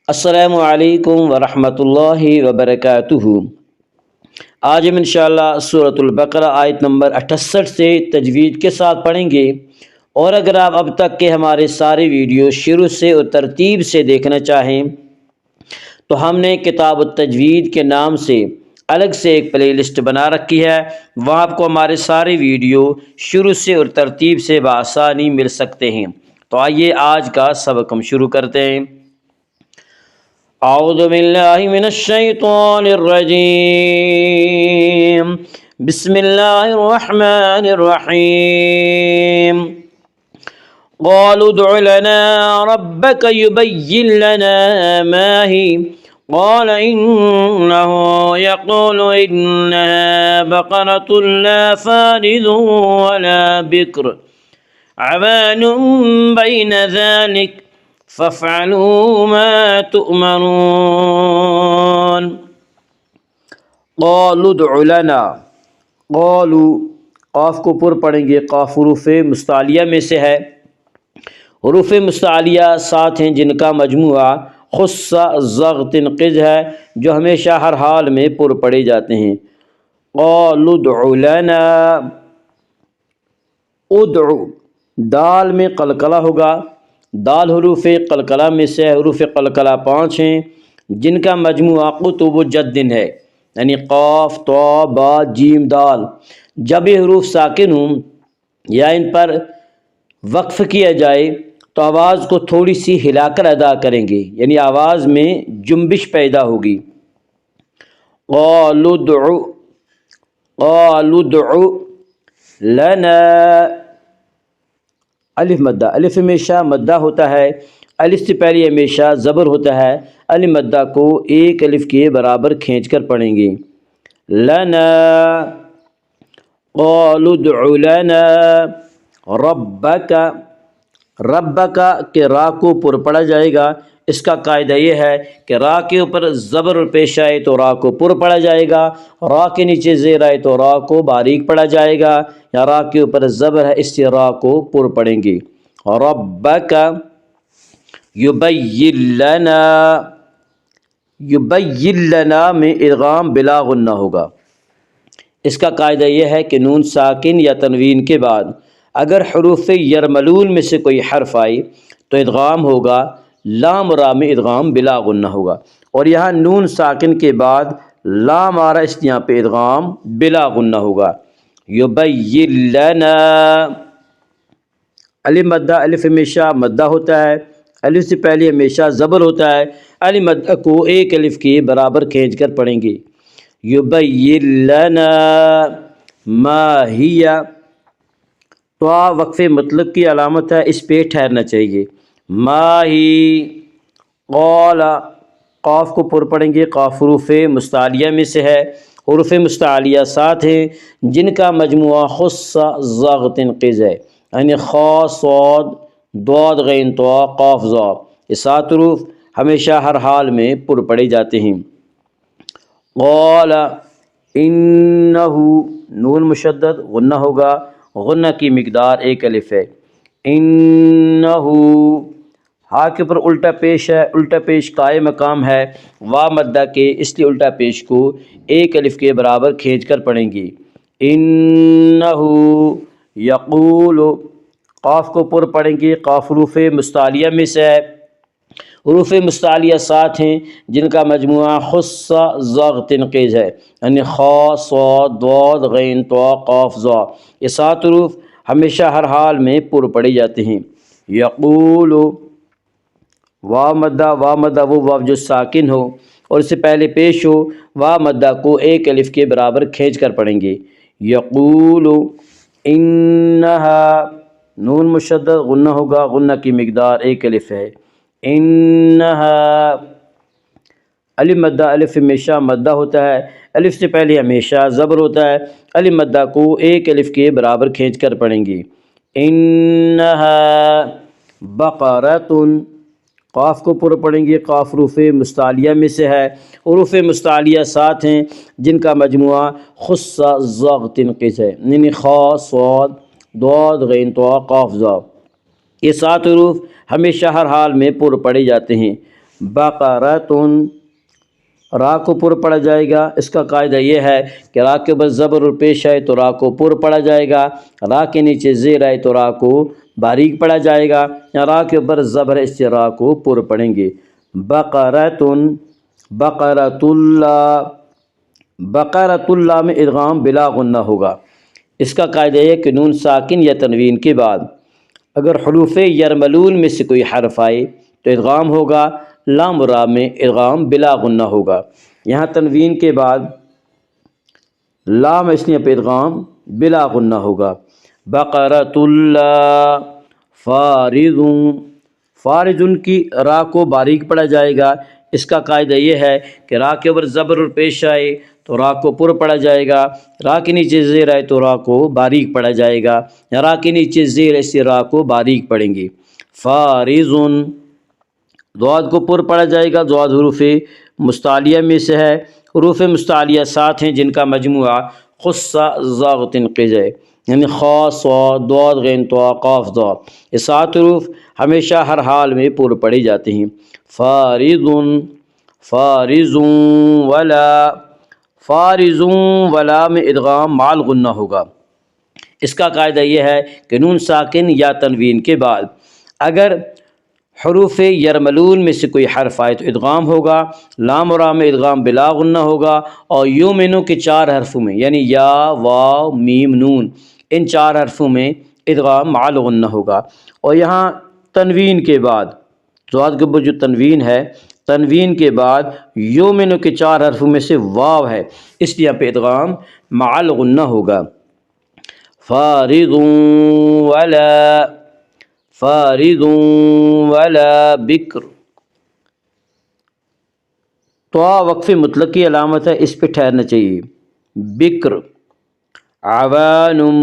السلام علیکم ورحمۃ اللہ وبرکاتہ۔ آج ہم انشاءاللہ سورۃ البقرہ آیت نمبر 68 سے تجوید کے ساتھ پڑھیں گے، اور اگر آپ اب تک کے ہمارے سارے ویڈیو شروع سے اور ترتیب سے دیکھنا چاہیں تو ہم نے کتاب التجوید کے نام سے الگ سے ایک پلے لسٹ بنا رکھی ہے، وہاں آپ کو ہمارے سارے ویڈیو شروع سے اور ترتیب سے بآسانی مل سکتے ہیں۔ تو آئیے آج کا سبق ہم شروع کرتے ہیں۔ اعوذ باللہ من الشیطان الرجیم، بسم اللہ الرحمن الرحیم۔ قالوا ادع لنا ربك يبين لنا ما هي قال إنه يقول إنها بقرة لا فارض ولا بكر عوان بين ذلك فافعلوا ما تؤمرون۔ قالوا ادع لنا، قالوا قاف کو پر پڑھیں گے، قاف حروف مستعلیہ میں سے ہے۔ حروف مستعلیہ 7 ہیں جن کا مجموعہ خص ضغ تنقض ہے، جو ہمیشہ ہر حال میں پر پڑے جاتے ہیں۔ قالوا ادع لنا، ادعو دال میں قلقلہ ہوگا، دال حروف قلقلہ میں سے، حروف قلقلہ 5 ہیں جن کا مجموعہ قطب جد ہے، یعنی قاف طا با جیم دال۔ جب یہ حروف ساکن ہوں یا ان پر وقف کیا جائے تو آواز کو تھوڑی سی ہلا کر ادا کریں گے، یعنی آواز میں جنبش پیدا ہوگی۔ قالوا ادع لنا، الف مدہ، الف ہمیشہ مدہ ہوتا ہے، الف سے پہلے ہمیشہ زبر ہوتا ہے، الف مدہ کو ایک الف کے برابر کھینچ کر پڑھیں گے۔ لنا، قالوا ادع لنا ربک، ربک کے را کو پر پڑھا جائے گا۔ اس کا قاعدہ یہ ہے کہ را کے اوپر زبر پیش آئے تو را کو پر پڑھا جائے گا، را کے نیچے زیر آئے تو را کو باریک پڑھا جائے گا، یا را کے اوپر زبر ہے اس سے را کو پر پڑھیں گے۔ ربک یبین لنا، یبین لنا میں ادغام بلا غنہ ہوگا۔ اس کا قاعدہ یہ ہے کہ نون ساکن یا تنوین کے بعد اگر حروف یرملون میں سے کوئی حرف آئی تو ادغام ہوگا، لام را میں ادغام بلا غنہ ہوگا، اور یہاں نون ساکن کے بعد لام آ رہا، اس یہاں پہ ادغام بلا غنہ ہوگا۔ یبین لنا، الف مدہ، الف ہمیشہ مدہ ہوتا ہے، الف سے پہلے ہمیشہ زبر ہوتا ہے، الف مدہ کو ایک الف کے برابر کھینچ کر پڑھیں گے۔ یبین لنا ما ہی، تو وقف مطلق کی علامت ہے، اس پہ ٹھہرنا چاہیے۔ ما ہی، قال قاف کو پر پڑھیں گے، قاف حروف مستعلیہ میں سے ہے، حروف مستعلیہ 7 ہیں جن کا مجموعہ خص ضغ تنقض ہے، یعنی خا صاد ضاد غین طا قاف ظا، یہ 7 حروف ہمیشہ ہر حال میں پر پڑے جاتے ہیں۔ قال انہ، نون مشدد غنہ ہوگا، غنہ کی مقدار 1 الف ہے۔ انہ، ہا کے اوپر الٹا پیش ہے، الٹا پیش قائم مقام ہے، وا مدہ کے، اس لیے الٹا پیش کو 1 الف کے برابر کھینچ کر پڑھیں گے۔ انہ یقول، قاف کو پر پڑھیں گے، قاف حروف مستعلیہ میں سے ہے، حروف مستعلیہ 7 ہیں جن کا مجموعہ خص ضغ تنقیز ہے، یعنی خا صاد ضاد غین طا قاف ظا، یہ 7 حروف ہمیشہ ہر حال میں پر پڑے جاتے ہیں۔ یقول، وا مدہ، وا مدہ وہ واو جو ساکن ہو اور اس سے پہلے پیش ہو، وا مدہ کو 1 الف کے برابر کھینچ کر پڑھیں گے۔ یقول انہا، نون مشدد غنہ ہوگا، غنہ کی مقدار 1 الف ہے۔ انہا، الف مدہ، الف ہمیشہ مدہ ہوتا ہے، الف سے پہلے ہمیشہ زبر ہوتا ہے، الف مدہ کو 1 الف کے برابر کھینچ کر پڑھیں گے۔ انہا بقرۃ، قاف کو پر پڑھیں گے، قاف حروف مستعلیہ میں سے ہے، حروف مستعلیہ 7 ہیں جن کا مجموعہ خص ضغ تنقیص ہے، یعنی خا صاد ضاد غین طا قاف ظا، یہ 7 حروف ہمیشہ ہر حال میں پر پڑے جاتے ہیں۔ بقرۃ، را کو پر پڑھا جائے گا۔ اس کا قاعدہ یہ ہے کہ را کے اوپر زبر اور پیش آئے تو را کو پر پڑھا جائے گا، را کے نیچے زیر آئے تو را کو باریک پڑھا جائے گا، یا را کے اوپر زبر ہے اس سے را کو پر پڑھیں گے۔ بقرۃ، بقرۃ اللہ، بقرۃ اللہ میں ادغام بلا غنہ ہوگا۔ اس کا قاعدہ یہ ہے کہ نون ساکن یا تنوین کے بعد اگر حروف یرملون میں سے کوئی حرف آئے تو ادغام ہوگا، لام و را میں ادغام بلا غنہ ہوگا۔ یہاں تنوین کے بعد لام اس لیے پہ ادغام بلا غنہ ہوگا۔ بقرۃ اللہ فارض، فارض کی را کو باریک پڑھا جائے گا۔ اس کا قاعدہ یہ ہے کہ را کے اوپر زبر اور پیش آئے تو را کو پر پڑھا جائے گا، را کے نیچے زیر آئے تو را کو باریک پڑھا جائے گا، یا را کے نیچے زیر ایسے را کو باریک پڑھیں گے۔ فارض، ضاد کو پر پڑھا جائے گا، ضاد حروف مستعلیہ میں سے ہے۔ حروف مستعلیہ 7 ہیں جن کا مجموعہ خص ضاغط قز ہے، یعنی خا صاد ضاد غین طا قاف ضا، یہ 7 حروف ہمیشہ ہر حال میں پر پڑھے جاتے ہیں۔ فارض، فارض ولا، فارض ولا میں ادغام مال غنہ ہوگا۔ اس کا قاعدہ یہ ہے کہ نون ساکن یا تنوین کے بعد اگر حروف یرملون میں سے کوئی حرف آئے تو ادغام ہوگا، لام و را میں ادغام بلا غنہ ہوگا، اور یومنو کے 4 حرفوں میں یعنی یا واو میم نون ان 4 حرفوں میں ادغام مال غنہ ہوگا۔ اور یہاں تنوین کے بعد ضاد کے اوپر جو تنوین ہے، تنوین کے بعد یومنو کے 4 حرفوں میں سے واو ہے، اس لیے پہ ادغام مال غنہ ہوگا۔ فارض ولا، فارض ولا بکر، تو وقف مطلق کی علامت ہے، اس پہ ٹھہرنا چاہیے۔ بکر، عوانم،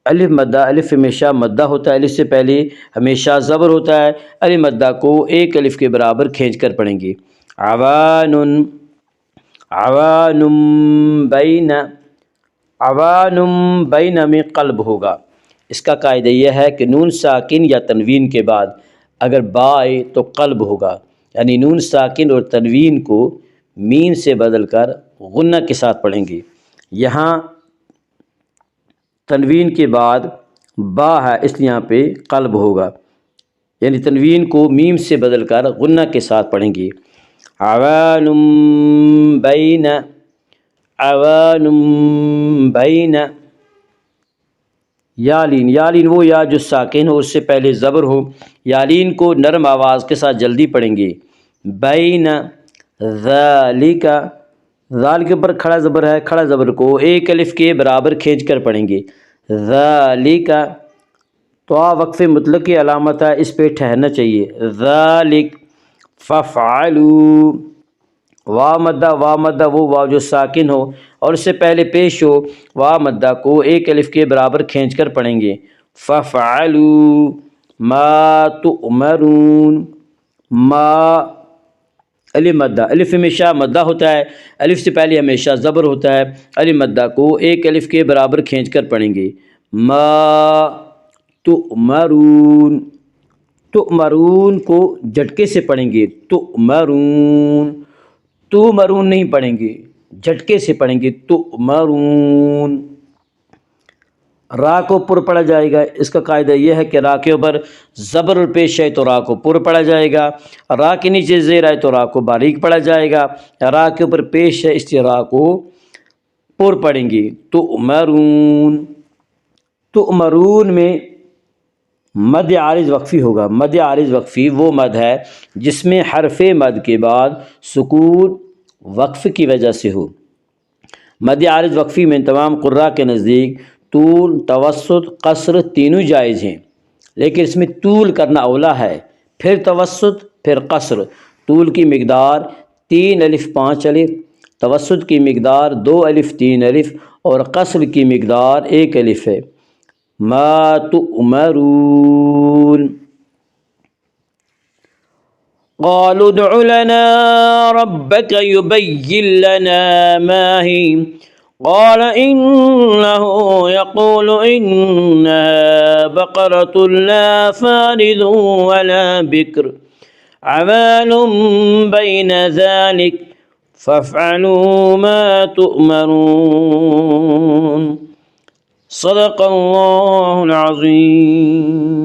الف مدہ، الف ہمیشہ مدہ ہوتا ہے، الف سے پہلے ہمیشہ زبر ہوتا ہے، الف مدہ کو ایک الف کے برابر کھینچ کر پڑھیں گے۔ عوانن، عوانم بین، عوانم بین میں قلب ہوگا۔ اس کا قاعدہ یہ ہے کہ نون ساکن یا تنوین کے بعد اگر با آئے تو قلب ہوگا، یعنی نون ساکن اور تنوین کو میم سے بدل کر غنہ کے ساتھ پڑھیں گے۔ یہاں تنوین کے بعد با ہے اس لیے یہاں پہ قلب ہوگا، یعنی تنوین کو میم سے بدل کر غنہ کے ساتھ پڑھیں گے۔ عوانم بین، عوانم بین، یالین، یالین وہ یا جو ساکن ہو اس سے پہلے زبر ہو، یالین کو نرم آواز کے ساتھ جلدی پڑھیں گے۔ بین ذالک، ذال کے اوپر کھڑا زبر ہے، کھڑا زبر کو ایک الف کے برابر کھینچ کر پڑھیں گے۔ ذالک، تو وقف مطلق کی علامت ہے، اس پہ ٹھہرنا چاہیے۔ ذالک، ففعلوا، وا مدہ، وا مدہ وہ واو جو ساکن ہو اور اس سے پہلے پیش ہو، وا مدہ کو ایک الف کے برابر کھینچ کر پڑھیں گے۔ ففعلوا ما تؤمرون، ما الف مدہ، الف ہمیشہ مدہ ہوتا ہے، الف سے پہلے ہمیشہ زبر ہوتا ہے، الف مدہ کو ایک الف کے برابر کھینچ کر پڑھیں گے۔ ما تؤمرون، تؤمرون کو جھٹکے سے پڑھیں گے، تؤمرون، تو مرون نہیں پڑھیں گے، جھٹکے سے پڑھیں گے، تؤمرون۔ را کو پر پڑھا جائے گا، اس کا قاعدہ یہ ہے کہ را کے اوپر زبر اور پیش آئے تو را کو پر پڑھا جائے گا، را کے نیچے زیر آئے تو را کو باریک پڑھا جائے گا، را کے اوپر پیش ہے اس لیے را کو پر پڑھیں گے۔ تؤمرون، تؤمرون میں مد عارض وقفی ہوگا۔ مد عارض وقفی وہ مد ہے جس میں حرف مد کے بعد سکون وقف کی وجہ سے ہو۔ مد عارض وقفی میں تمام قراء کے نزدیک طول، توسط، قصر تینوں جائز ہیں، لیکن اس میں طول کرنا اولا ہے، پھر توسط، پھر قصر۔ طول کی مقدار 3 الف 5 الف، توسط کی مقدار 2 الف 3 الف اور قصر کی مقدار 1 الف ہے۔ ما تؤمرون، قالوا ادع لنا ربك يبين لنا ما هي قال إنه يقول إنها بقرة لا فارض ولا بكر عمال بين ذلك فافعلوا ما تؤمرون صدق الله العظيم.